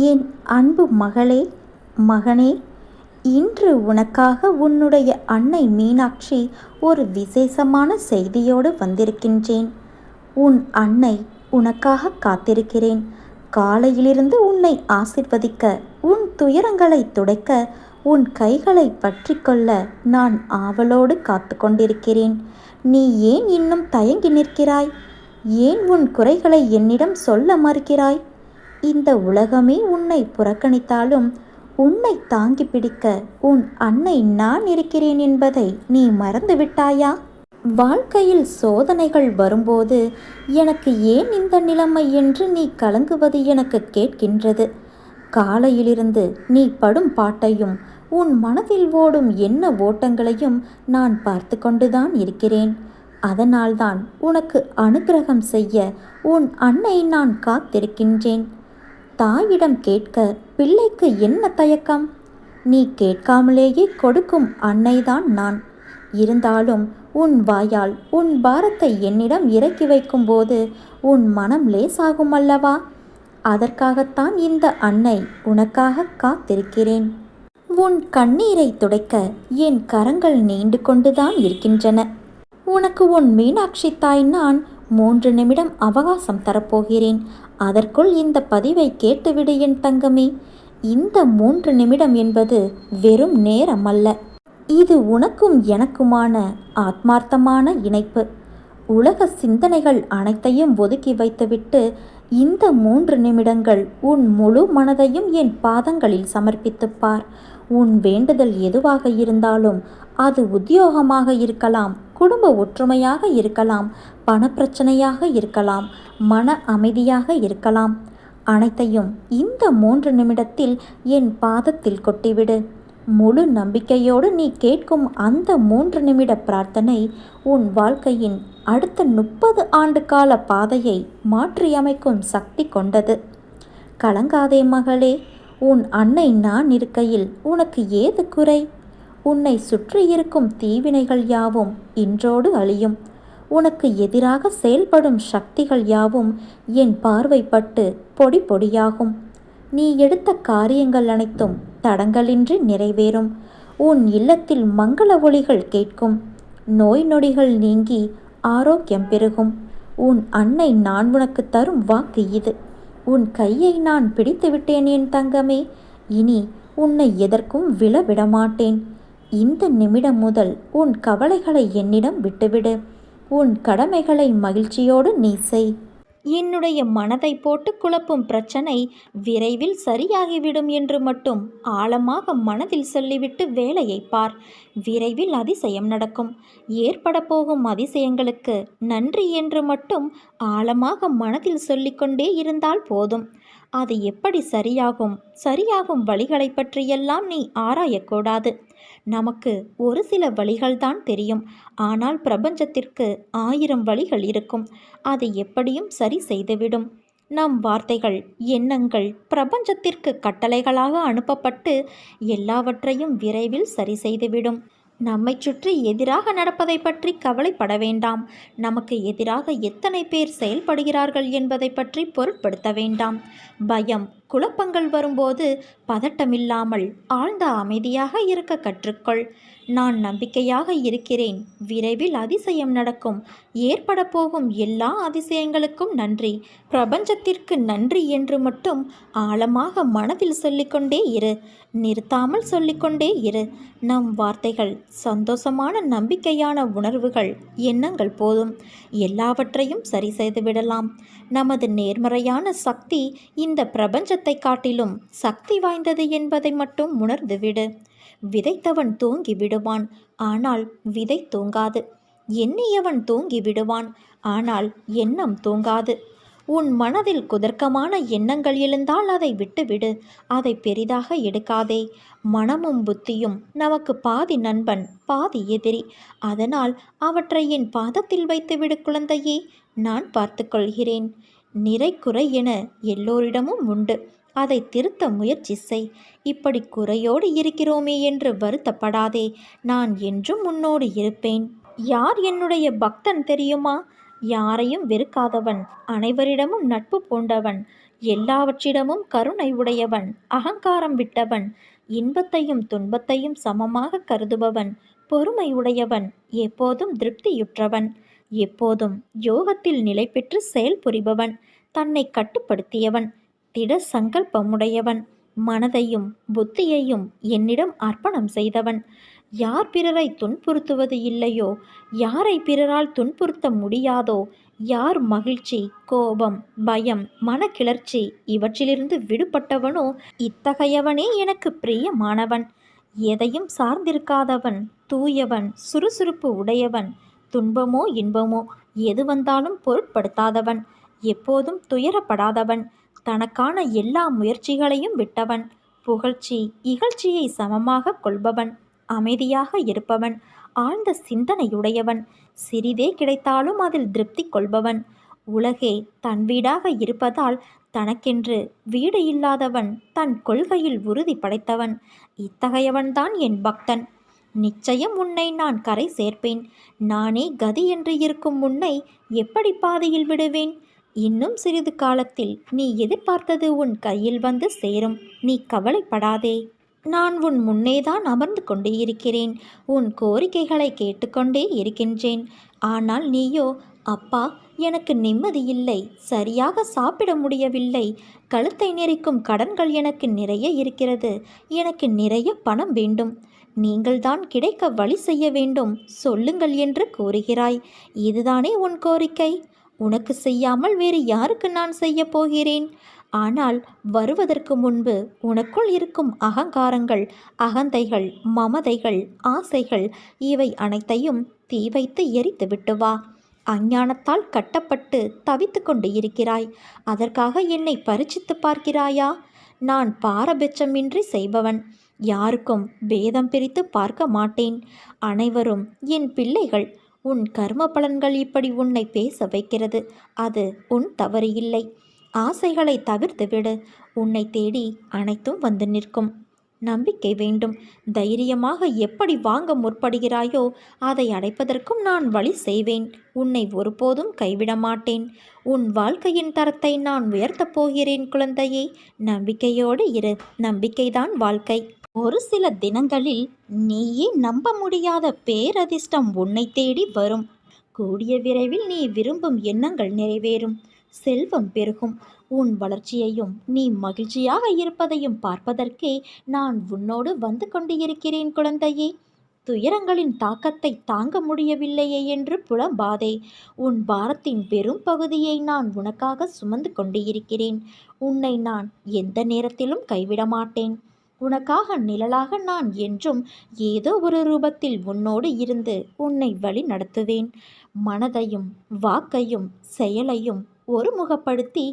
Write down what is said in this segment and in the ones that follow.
என் அன்பு மகளே, மகனே, இன்று உனக்காக உன்னுடைய அன்னை மீனாட்சி ஒரு விசேஷமான செய்தியோடு வந்திருக்கின்றேன். உன் அன்னை உனக்காக காத்திருக்கிறேன். காலையிலிருந்து உன்னை ஆசிர்வதிக்க, உன் துயரங்களை துடைக்க, உன் கைகளை பற்றி கொள்ள நான் ஆவலோடு காத்து கொண்டிருக்கிறேன். நீ ஏன் இன்னும் தயங்கி நிற்கிறாய்? ஏன் உன் குறைகளை என்னிடம் சொல்ல மறுக்கிறாய்? இந்த உலகமே உன்னை புறக்கணித்தாலும் உன்னை தாங்கி பிடிக்க உன் அன்னை நான் இருக்கிறேன் என்பதை நீ மறந்துவிட்டாயா? வாழ்க்கையில் சோதனைகள் வரும்போது எனக்கு ஏன் இந்த நிலைமை என்று நீ கலங்குவது எனக்கு கேட்கின்றது. காலையிலிருந்து நீ படும் பாட்டையும் உன் மனதில் ஓடும் என்ன ஓட்டங்களையும் நான் பார்த்து கொண்டுதான் இருக்கிறேன். அதனால்தான் உனக்கு அனுக்கிரகம் செய்ய உன் அன்னை நான் காத்திருக்கின்றேன். தாயிடம் கேட்க பிள்ளைக்கு என்ன தயக்கம்? நீ கேட்காமலேயே கொடுக்கும் அன்னைதான் நான். இருந்தாலும் உன் வாயால் உன் பாரத்தை என்னிடம் இறக்கி வைக்கும்போது உன் மனம் லேசாகும் அல்லவா? அதற்காகத்தான் இந்த அன்னை உனக்காக காத்திருக்கிறேன். உன் கண்ணீரை துடைக்க என் கரங்கள் நீண்டு கொண்டுதான் இருக்கின்றன. உனக்கு உன் மீனாட்சி தாய் நான் 3 நிமிடம் அவகாசம் தரப்போகிறேன். அதற்குள் இந்த பதிவை கேட்டுவிடு என் தங்கமே. இந்த 3 நிமிடம் என்பது வெறும் நேரம் அல்ல. இது உனக்கும் எனக்குமான ஆத்மார்த்தமான இணைப்பு. உலக சிந்தனைகள் அனைத்தையும் ஒதுக்கி வைத்துவிட்டு இந்த 3 நிமிடங்கள் உன் முழு மனதையும் என் பாதங்களில் சமர்ப்பித்துப்பார். உன் வேண்டுதல் எதுவாக இருந்தாலும், அது உத்தியோகமாக இருக்கலாம், குடும்ப ஒற்றுமையாக இருக்கலாம், பணப்பிரச்சனையாக இருக்கலாம், மன அமைதியாக இருக்கலாம், அனைத்தையும் இந்த 3 நிமிடத்தில் என் பாதத்தில் கொட்டிவிடு. முழு நம்பிக்கையோடு நீ கேட்கும் அந்த 3 நிமிட பிரார்த்தனை உன் வாழ்க்கையின் அடுத்த 30 ஆண்டு கால பாதையை மாற்றியமைக்கும் சக்தி கொண்டது. கலங்காதே மகளே, உன் அன்னை நான் இருக்கையில் உனக்கு ஏது குறை? உன்னை சுற்றி இருக்கும் தீவினைகள் யாவும் இன்றோடு அழியும். உனக்கு எதிராக செயல்படும் சக்திகள் யாவும் என் பார்வைப்பட்டு பொடி பொடியாகும். நீ எடுத்த காரியங்கள் அனைத்தும் தடங்கலின்றி நிறைவேறும். உன் இல்லத்தில் மங்கள ஒலிகள் கேட்கும். நோய் நொடிகள் நீங்கி ஆரோக்கியம் பெருகும். உன் அன்னை நான் உனக்கு தரும் வாக்கு இது. உன் கையை நான் பிடித்து விட்டேன் என் தங்கமே. இனி உன்னை எதற்கும் விழ விடமாட்டேன். இந்த நிமிடம் முதல் உன் கவலைகளை என்னிடம் விட்டுவிடு. உன் கடமைகளை மகிழ்ச்சியோடு நீ செய். என்னுடைய மனதை போட்டு குழப்பும் பிரச்சனை விரைவில் சரியாகிவிடும் என்று மட்டும் ஆழமாக மனதில் சொல்லிவிட்டு வேலையை பார். விரைவில் அதிசயம் நடக்கும். ஏற்பட போகும் அதிசயங்களுக்கு நன்றி என்று மட்டும் ஆழமாக மனதில் சொல்லிக்கொண்டே இருந்தால் போதும். அது எப்படி சரியாகும் வழிகளை பற்றியெல்லாம் நீ ஆராயக்கூடாது. நமக்கு ஒரு சில வழிகள்தான் தெரியும். ஆனால் பிரபஞ்சத்திற்கு 1000 வழிகள் இருக்கும். அதை எப்படியும் சரி செய்துவிடும். நம் வார்த்தைகள், எண்ணங்கள் பிரபஞ்சத்திற்கு கட்டளைகளாக அனுப்பப்பட்டு எல்லாவற்றையும் விரைவில் சரி செய்துவிடும். நம்மை சுற்றி எதிராக நடப்பதை பற்றி கவலைப்பட வேண்டாம். நமக்கு எதிராக எத்தனை பேர் செயல்படுகிறார்கள் என்பதை பற்றி பொருட்படுத்த வேண்டாம். பயம், குழப்பங்கள் வரும்போது பதட்டமில்லாமல் ஆழ்ந்த அமைதியாக இருக்க கற்றுக்கொள். நான் நம்பிக்கையாக இருக்கிறேன். விரைவில் அதிசயம் நடக்கும். ஏற்பட போகும் எல்லா அதிசயங்களுக்கும் நன்றி, பிரபஞ்சத்திற்கு நன்றி என்று மட்டும் ஆழமாக மனதில் சொல்லிக்கொண்டே இரு. நிறுத்தாமல் சொல்லிக்கொண்டே இரு. நம் வார்த்தைகள், சந்தோஷமான நம்பிக்கையான உணர்வுகள், எண்ணங்கள் போதும். எல்லாவற்றையும் சரி செய்துவிடலாம். நமது நேர்மறையான சக்தி இந்த பிரபஞ்சத்தை காட்டிலும் சக்தி வாய்ந்தது என்பதை மட்டும் உணர்ந்துவிடு. விதைத்தவன் தூங்கி விடுவான், ஆனால் விதை தூங்காது. எண்ணியவன் தூங்கி விடுவான், ஆனால் எண்ணம் தூங்காது. உன் மனதில் குதர்க்கமான எண்ணங்கள் எழுந்தால் அதை விட்டுவிடு. அதை பெரிதாக எடுக்காதே. மனமும் புத்தியும் நமக்கு பாதி நண்பன், பாதி எதிரி. அதனால் அவற்றை என் பாதத்தில் வைத்துவிடு குழந்தையே. நான் பார்த்து கொள்கிறேன். நிறை குறை என எல்லோரிடமும் உண்டு. அதை திருத்த முயற்சி செய். இப்படி குறையோடு இருக்கிறோமே என்று வருத்தப்படாதே. நான் என்றும் உன்னோடு இருப்பேன். யார் என்னுடைய பக்தன் தெரியுமா? யாரையும் வெறுக்காதவன், அனைவரிடமும் நட்பு பூண்டவன், எல்லாவற்றிடமும் கருணை உடையவன், அகங்காரம் விட்டவன், இன்பத்தையும் துன்பத்தையும் சமமாக கருதுபவன், பொறுமை உடையவன், எப்போதும் திருப்தியுற்றவன், எப்போதும் யோகத்தில் நிலை பெற்று செயல் புரிபவன், தன்னை கட்டுப்படுத்தியவன், திட சங்கல்பமுடையவன், மனதையும் புத்தியையும் என்னிடம் அர்ப்பணம் செய்தவன், யார் பிறரை துன்புறுத்துவது இல்லையோ, யாரை பிறரால் துன்புறுத்த முடியாதோ, யார் மகிழ்ச்சி, கோபம், பயம், மனக்கிளர்ச்சி இவற்றிலிருந்து விடுபட்டவனோ, இத்தகையவனே எனக்கு பிரியமானவன். எதையும் சார்ந்திருக்காதவன், தூயவன், சுறுசுறுப்பு உடையவன், துன்பமோ இன்பமோ எது வந்தாலும் பொருட்படுத்தாதவன், எப்போதும் துயரப்படாதவன், தனக்கான எல்லா முயற்சிகளையும் விட்டவன், புகழ்ச்சி இகழ்ச்சியை சமமாக கொள்பவன், அமைதியாக இருப்பவன், ஆழ்ந்த சிந்தனையுடையவன், சிறிதே கிடைத்தாலும் அதில் திருப்தி கொள்பவன், உலகே தன் வீடாக இருப்பதால் தனக்கென்று வீடு இல்லாதவன், தன் கொள்கையில் உறுதி படைத்தவன், இத்தகையவன்தான் என் பக்தன். நிச்சயம் உன்னை நான் கரை சேர்ப்பேன். நானே கதி என்று இருக்கும் உன்னை எப்படி பாதையில் விடுவேன்? இன்னும் சிறிது காலத்தில் நீ எதிர்பார்த்தது உன் கையில் வந்து சேரும். நீ கவலைப்படாதே. நான் உன் முன்னேதான் அமர்ந்து கொண்டு இருக்கிறேன். உன் கோரிக்கைகளை கேட்டுக்கொண்டே இருக்கின்றேன். ஆனால் நீயோ, அப்பா, எனக்கு நிம்மதியில்லை, சரியாக சாப்பிட முடியவில்லை, கழுத்தை நெரிக்கும் கடன்கள் எனக்கு நிறைய இருக்கிறது, எனக்கு நிறைய பணம் வேண்டும், நீங்கள்தான் கிடைக்க வழி செய்ய வேண்டும், சொல்லுங்கள் என்று கூறுகிறாய். இதுதானே உன் கோரிக்கை? உனக்கு செய்யாமல் வேறு யாருக்கு நான் செய்ய போகிறேன்? ஆனால் வருவதற்கு முன்பு உனக்குள் இருக்கும் அகங்காரங்கள், அகந்தைகள், மமதைகள், ஆசைகள் இவை அனைத்தையும் தீ வைத்து எரித்து விட்டு வா. அஞ்ஞானத்தால் கட்டப்பட்டு தவித்து கொண்டு இருக்கிறாய். அதற்காக என்னை பரீட்சித்து பார்க்கிறாயா? நான் பாரபட்சமின்றி செய்பவன். யாருக்கும் பேதம் பிரித்து பார்க்க மாட்டேன். அனைவரும் என் பிள்ளைகள். உன் கர்ம பலன்கள் இப்படி உன்னை பேச வைக்கிறது. அது உன் தவறு இல்லை. ஆசைகளை தவிர்த்துவிடு. உன்னை தேடி அனைத்தும் வந்து நிற்கும். நம்பிக்கை வேண்டும். தைரியமாக எப்படி வாங்க முற்படுகிறாயோ அதை அடைப்பதற்கும் நான் வழி செய்வேன். உன்னை ஒருபோதும் கைவிட மாட்டேன். உன் வாழ்க்கையின் தரத்தை நான் உயர்த்தப் போகிறேன் குழந்தையே. நம்பிக்கையோடு இரு. நம்பிக்கைதான் வாழ்க்கை. ஒரு சில தினங்களில் நீயே நம்ப முடியாத பேரதிர்ஷ்டம் உன்னை தேடி வரும். கூடிய விரைவில் நீ விரும்பும் எண்ணங்கள் நிறைவேறும். செல்வம் பெருகும். உன் வளர்ச்சியையும் நீ மகிழ்ச்சியாக இருப்பதையும் பார்ப்பதற்கே நான் உன்னோடு வந்து கொண்டு இருக்கிறேன் குழந்தையே. துயரங்களின் தாக்கத்தை தாங்க முடியவில்லையே என்று புலம்பாதே. உன் பாரத்தின் பெரும் பகுதியை நான் உனக்காக சுமந்து கொண்டு இருக்கிறேன். உன்னை நான் எந்த நேரத்திலும் கைவிட மாட்டேன். உனக்காக நிழலாக நான் என்றும் ஏதோ ஒரு ரூபத்தில் உன்னோடு இருந்து உன்னை வழி நடத்துவேன். மனதையும் வாக்கையும் செயலையும் ஒருமுகப்படுத்தி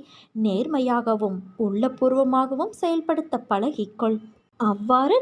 நேர்மையாகவும் உள்ளபூர்வமாகவும் செயல்படுத்த பழகிக்கொள். அவ்வாறு